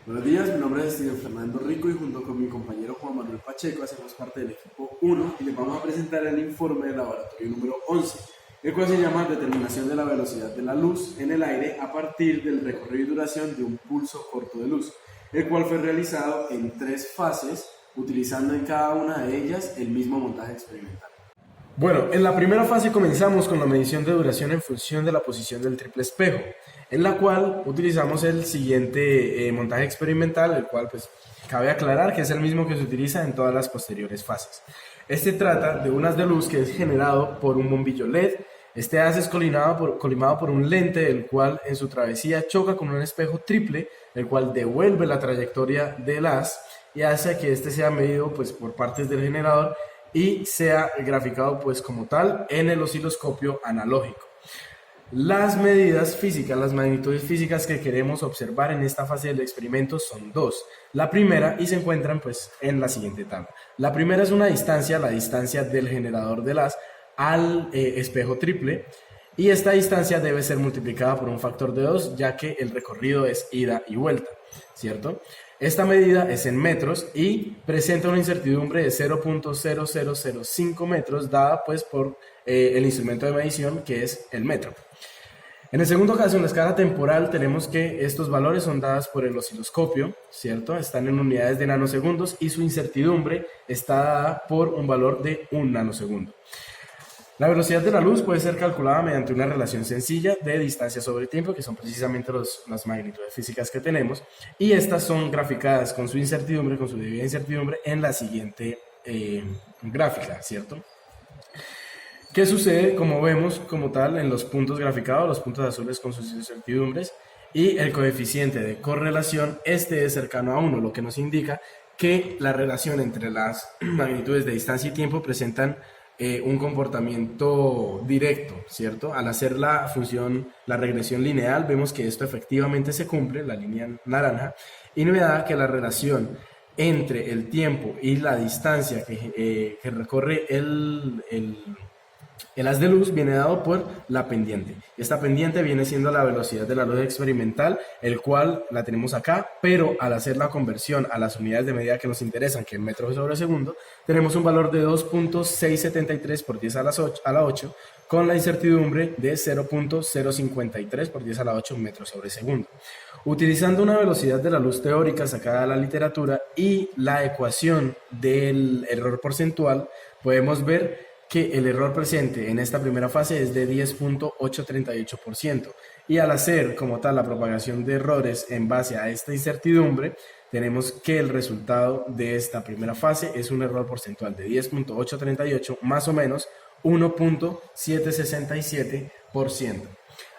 Buenos días, mi nombre es Steven Fernando Rico y junto con mi compañero Juan Manuel Pacheco hacemos parte del equipo 1 y les vamos a presentar el informe del laboratorio número 11, el cual se llama Determinación de la velocidad de la luz en el aire a partir del recorrido y duración de un pulso corto de luz, el cual fue realizado en 3 fases, utilizando en cada una de ellas el mismo montaje experimental. Bueno, en la primera fase comenzamos con la medición de duración en función de la posición del triple espejo, en la cual utilizamos el siguiente montaje experimental, el cual pues cabe aclarar que es el mismo que se utiliza en todas las posteriores fases. Este trata de un haz de luz que es generado por un bombillo LED. Este haz es colimado por un lente, el cual en su travesía choca con un espejo triple, el cual devuelve la trayectoria del haz y hace que este sea medido pues por partes del generador y sea graficado pues como tal en el osciloscopio analógico. Las medidas físicas, las magnitudes físicas que queremos observar en esta fase del experimento son 2. La primera, y se encuentran pues en la siguiente tabla. La primera es una distancia, la distancia del generador del haz al espejo triple, y esta distancia debe ser multiplicada por un factor de 2, ya que el recorrido es ida y vuelta, ¿cierto? Esta medida es en metros y presenta una incertidumbre de 0.0005 metros dada pues por el instrumento de medición que es el metro. En el segundo caso, en la escala temporal, tenemos que estos valores son dadas por el osciloscopio, ¿cierto? Están en unidades de nanosegundos y su incertidumbre está dada por un valor de 1 nanosegundo. La velocidad de la luz puede ser calculada mediante una relación sencilla de distancia sobre tiempo, que son precisamente las magnitudes físicas que tenemos, y estas son graficadas con su incertidumbre, con su debida incertidumbre, en la siguiente gráfica, ¿cierto? ¿Qué sucede? Como vemos como tal en los puntos graficados, los puntos azules con sus incertidumbres, y el coeficiente de correlación, este es cercano a 1, lo que nos indica que la relación entre las magnitudes de distancia y tiempo presentan un comportamiento directo, ¿cierto? Al hacer la regresión lineal, vemos que esto efectivamente se cumple, la línea naranja, y nos da que la relación entre el tiempo y la distancia que recorre el haz de luz viene dado por la pendiente. Esta pendiente viene siendo la velocidad de la luz experimental, el cual la tenemos acá, pero al hacer la conversión a las unidades de medida que nos interesan, que es metros sobre segundo, tenemos un valor de 2.673 por 10 a la 8, con la incertidumbre de 0.053 por 10 a la 8 metros sobre segundo. Utilizando una velocidad de la luz teórica sacada de la literatura y la ecuación del error porcentual, podemos ver que el error presente en esta primera fase es de 10.838%, y al hacer como tal la propagación de errores en base a esta incertidumbre, tenemos que el resultado de esta primera fase es un error porcentual de 10.838 más o menos 1.767%.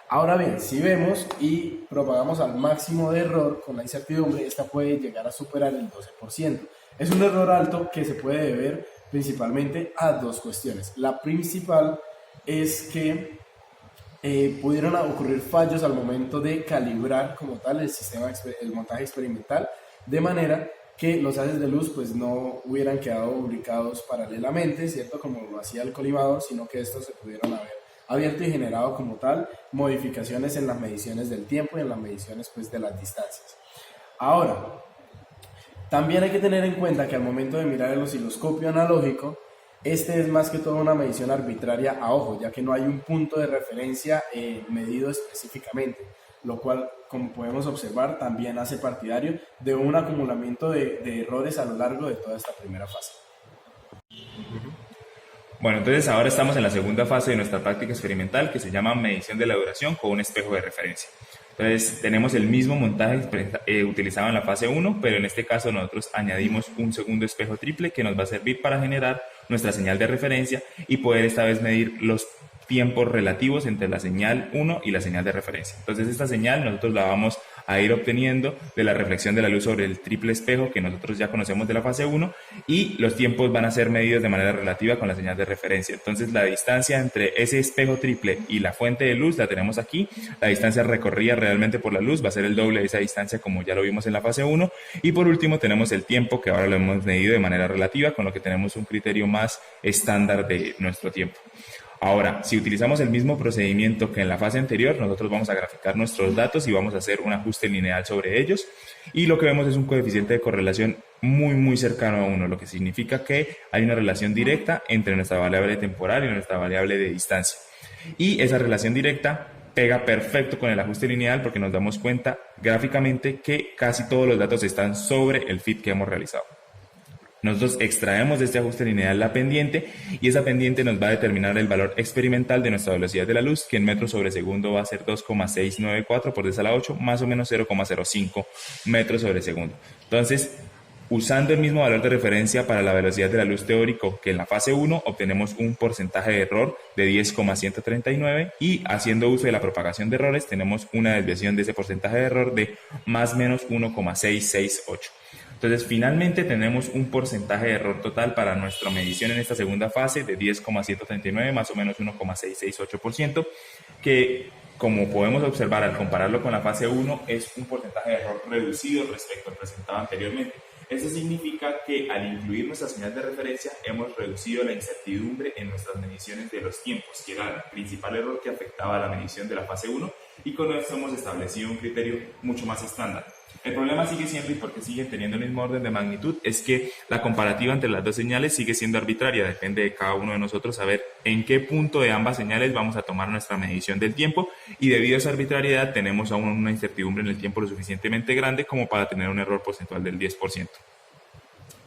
Ahora bien, si vemos y propagamos al máximo de error con la incertidumbre, esta puede llegar a superar el 12%. Es un error alto que se puede deber principalmente a 2 cuestiones. La principal es que pudieron ocurrir fallos al momento de calibrar como tal el montaje experimental, de manera que los haces de luz pues no hubieran quedado ubicados paralelamente, ¿cierto? Como lo hacía el colimador, sino que estos se pudieron haber abierto y generado como tal modificaciones en las mediciones del tiempo y en las mediciones pues de las distancias. Ahora, también hay que tener en cuenta que al momento de mirar el osciloscopio analógico, este es más que todo una medición arbitraria a ojo, ya que no hay un punto de referencia medido específicamente, lo cual, como podemos observar, también hace partidario de un acumulamiento de errores a lo largo de toda esta primera fase. Bueno, entonces ahora estamos en la segunda fase de nuestra práctica experimental, que se llama medición de la duración con un espejo de referencia. Entonces tenemos el mismo montaje utilizado en la fase 1, pero en este caso nosotros añadimos un segundo espejo triple que nos va a servir para generar nuestra señal de referencia y poder esta vez medir los tiempos relativos entre la señal 1 y la señal de referencia. Entonces esta señal nosotros la vamos a ir obteniendo de la reflexión de la luz sobre el triple espejo que nosotros ya conocemos de la fase 1, y los tiempos van a ser medidos de manera relativa con la señal de referencia. Entonces la distancia entre ese espejo triple y la fuente de luz la tenemos aquí. La distancia recorrida realmente por la luz va a ser el doble de esa distancia, como ya lo vimos en la fase 1, y por último tenemos el tiempo, que ahora lo hemos medido de manera relativa, con lo que tenemos un criterio más estándar de nuestro tiempo. Ahora, si utilizamos el mismo procedimiento que en la fase anterior, nosotros vamos a graficar nuestros datos y vamos a hacer un ajuste lineal sobre ellos. Y lo que vemos es un coeficiente de correlación muy cercano a 1, lo que significa que hay una relación directa entre nuestra variable temporal y nuestra variable de distancia. Y esa relación directa pega perfecto con el ajuste lineal porque nos damos cuenta gráficamente que casi todos los datos están sobre el fit que hemos realizado. Nosotros extraemos de este ajuste lineal la pendiente y esa pendiente nos va a determinar el valor experimental de nuestra velocidad de la luz, que en metros sobre segundo va a ser 2,694 por 10 a la 8, más o menos 0,05 metros sobre segundo. Entonces, usando el mismo valor de referencia para la velocidad de la luz teórico que en la fase 1, obtenemos un porcentaje de error de 10,139 y haciendo uso de la propagación de errores tenemos una desviación de ese porcentaje de error de más o menos 1,668. Entonces, finalmente tenemos un porcentaje de error total para nuestra medición en esta segunda fase de 10,139, más o menos 1,668%, que como podemos observar al compararlo con la fase 1, es un porcentaje de error reducido respecto al presentado anteriormente. Eso significa que al incluir nuestra señal de referencia hemos reducido la incertidumbre en nuestras mediciones de los tiempos, que era el principal error que afectaba a la medición de la fase 1, y con esto hemos establecido un criterio mucho más estándar. El problema sigue siendo, y porque siguen teniendo el mismo orden de magnitud, es que la comparativa entre las dos señales sigue siendo arbitraria. Depende de cada uno de nosotros saber en qué punto de ambas señales vamos a tomar nuestra medición del tiempo, y debido a esa arbitrariedad tenemos aún una incertidumbre en el tiempo lo suficientemente grande como para tener un error porcentual del 10%.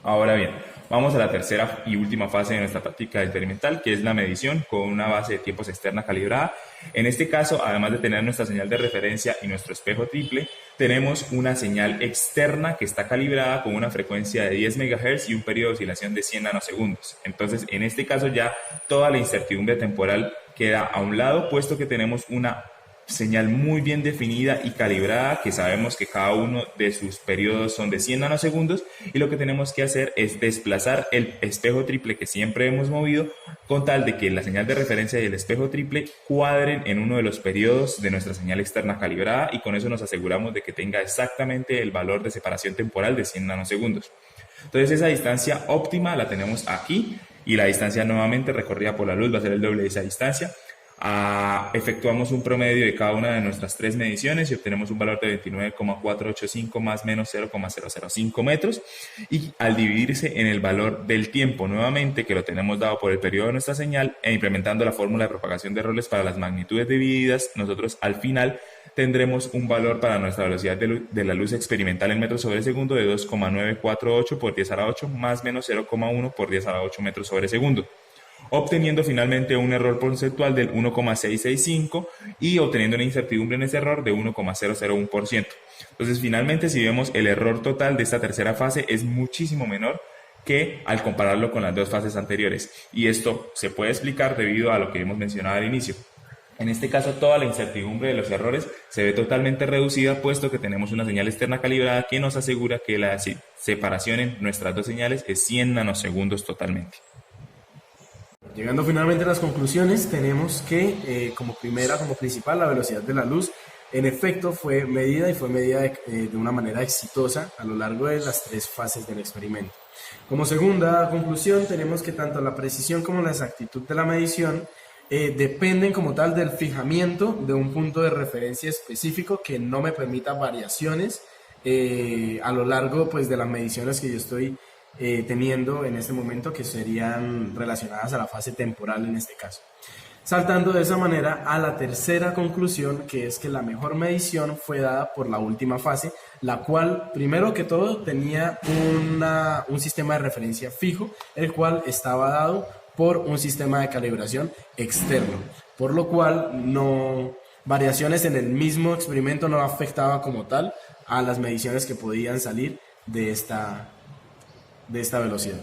Ahora bien, vamos a la tercera y última fase de nuestra práctica experimental, que es la medición con una base de tiempos externa calibrada. En este caso, además de tener nuestra señal de referencia y nuestro espejo triple, tenemos una señal externa que está calibrada con una frecuencia de 10 MHz y un periodo de oscilación de 100 nanosegundos. Entonces, en este caso ya toda la incertidumbre temporal queda a un lado, puesto que tenemos una señal muy bien definida y calibrada, que sabemos que cada uno de sus periodos son de 100 nanosegundos, y lo que tenemos que hacer es desplazar el espejo triple que siempre hemos movido con tal de que la señal de referencia y el espejo triple cuadren en uno de los periodos de nuestra señal externa calibrada, y con eso nos aseguramos de que tenga exactamente el valor de separación temporal de 100 nanosegundos. Entonces esa distancia óptima la tenemos aquí, y la distancia nuevamente recorrida por la luz va a ser el doble de esa distancia. Efectuamos un promedio de cada una de nuestras tres mediciones y obtenemos un valor de 29,485 más o menos 0,005 metros, y al dividirse en el valor del tiempo nuevamente, que lo tenemos dado por el periodo de nuestra señal, e implementando la fórmula de propagación de errores para las magnitudes divididas, nosotros al final tendremos un valor para nuestra velocidad de la luz experimental en metros sobre segundo de 2,948 por 10 a la 8 más o menos 0,1 por 10 a la 8 metros sobre segundo, obteniendo finalmente un error porcentual del 1,665 y obteniendo una incertidumbre en ese error de 1,001%. Entonces, finalmente, si vemos el error total de esta tercera fase es muchísimo menor que al compararlo con las dos fases anteriores. Y esto se puede explicar debido a lo que hemos mencionado al inicio. En este caso, toda la incertidumbre de los errores se ve totalmente reducida, puesto que tenemos una señal externa calibrada que nos asegura que la separación en nuestras dos señales es 100 nanosegundos totalmente. Llegando finalmente a las conclusiones, tenemos que como principal, la velocidad de la luz en efecto fue medida de una manera exitosa a lo largo de las tres fases del experimento. Como segunda conclusión, tenemos que tanto la precisión como la exactitud de la medición dependen como tal del fijamiento de un punto de referencia específico que no me permita variaciones a lo largo pues, de las mediciones que yo estoy teniendo en este momento, que serían relacionadas a la fase temporal en este caso. Saltando de esa manera a la tercera conclusión, que es que la mejor medición fue dada por la última fase, la cual primero que todo tenía un sistema de referencia fijo, el cual estaba dado por un sistema de calibración externo, por lo cual variaciones en el mismo experimento no afectaba como tal a las mediciones que podían salir de esta velocidad.